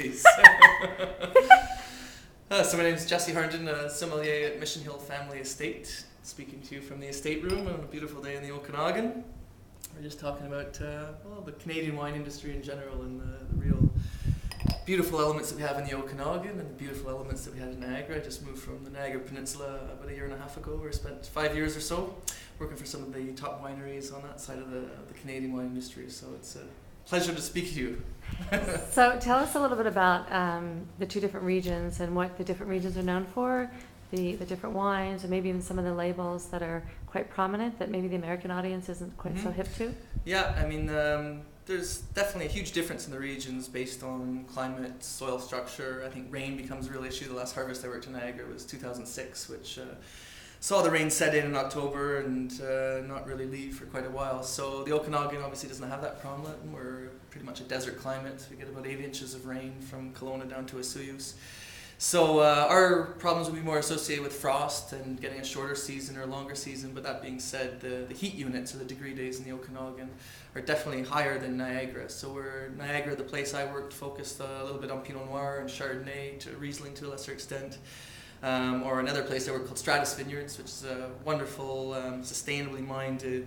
please. So my name is Jesse Herndon, sommelier at Mission Hill Family Estate, speaking to you from the estate room on a beautiful day in the Okanagan. We're just talking about the Canadian wine industry in general and the real beautiful elements that we have in the Okanagan and the beautiful elements that we had in Niagara. I just moved from the Niagara Peninsula about a year and a half ago, where I spent 5 years or so working for some of the top wineries on that side of the Canadian wine industry. So it's a pleasure to speak to you. So tell us a little bit about the two different regions and what the different regions are known for, the different wines, and maybe even some of the labels that are quite prominent that maybe the American audience isn't quite so hip to. Yeah, I mean, there's definitely a huge difference in the regions based on climate, soil structure. I think rain becomes a real issue. The last harvest I worked in Niagara was 2006, which saw the rain set in October and not really leave for quite a while. So the Okanagan obviously doesn't have that problem. We're pretty much a desert climate. We get about 8 inches of rain from Kelowna down to Osoyoos. So our problems will be more associated with frost and getting a shorter season or a longer season. But that being said, the heat units or the degree days in the Okanagan are definitely higher than Niagara. So Niagara, the place I worked, focused a little bit on Pinot Noir and Chardonnay, to Riesling to a lesser extent. Or another place I worked called Stratus Vineyards, which is a wonderful, sustainably minded,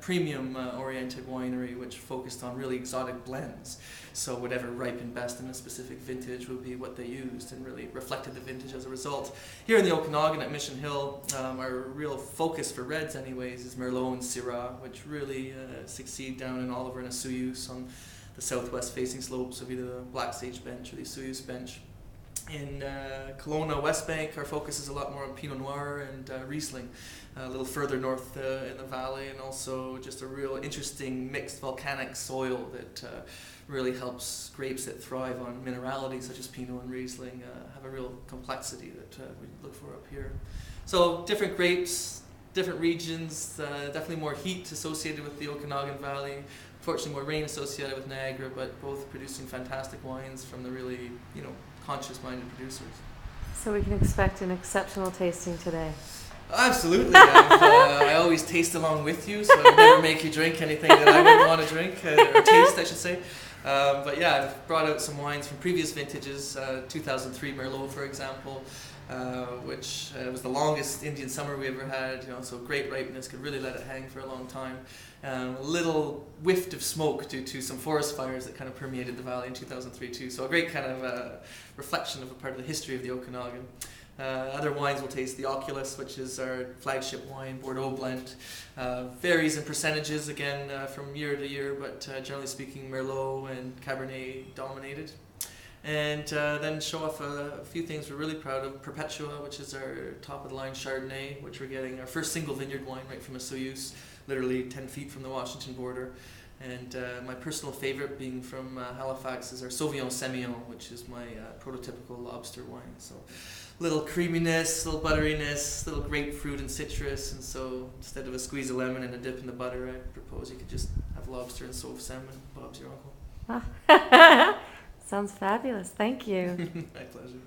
premium oriented winery, which focused on really exotic blends. So whatever ripened best in a specific vintage would be what they used and really reflected the vintage as a result. Here in the Okanagan at Mission Hill, our real focus for reds anyways is Merlot and Syrah, which really succeed down in Oliver and Osoyoos on the southwest facing slopes of either the Black Sage Bench or the Osoyoos Bench. In Kelowna, West Bank, our focus is a lot more on Pinot Noir and Riesling, a little further north in the valley, and also just a real interesting mixed volcanic soil that really helps grapes that thrive on minerality such as Pinot and Riesling have a real complexity that we look for up here. So different grapes, different regions, definitely more heat associated with the Okanagan Valley, unfortunately more rain associated with Niagara, but both producing fantastic wines from the really, conscious-minded producers. So we can expect an exceptional tasting today. Absolutely. I always taste along with you, so I never make you drink anything that I wouldn't want to drink, or taste, I should say. But yeah, I've brought out some wines from previous vintages, 2003 Merlot, for example, which was the longest Indian summer we ever had, so great ripeness, could really let it hang for a long time. A little whiffed of smoke due to some forest fires that kind of permeated the valley in 2003 too. So a great kind of reflection of a part of the history of the Okanagan. Other wines will taste the Oculus, which is our flagship wine, Bordeaux blend. Varies in percentages again from year to year, but generally speaking Merlot and Cabernet dominated. And then show off a few things we're really proud of. Perpetua, which is our top of the line Chardonnay, which we're getting our first single vineyard wine right from Osoyoos, literally 10 feet from the Washington border. And my personal favorite, being from Halifax, is our Sauvignon Semillon, which is my prototypical lobster wine. So little creaminess, little butteriness, little grapefruit and citrus. And so instead of a squeeze of lemon and a dip in the butter, I propose you could just have lobster and sauve salmon. Bob's your uncle. Sounds fabulous. Thank you. My pleasure.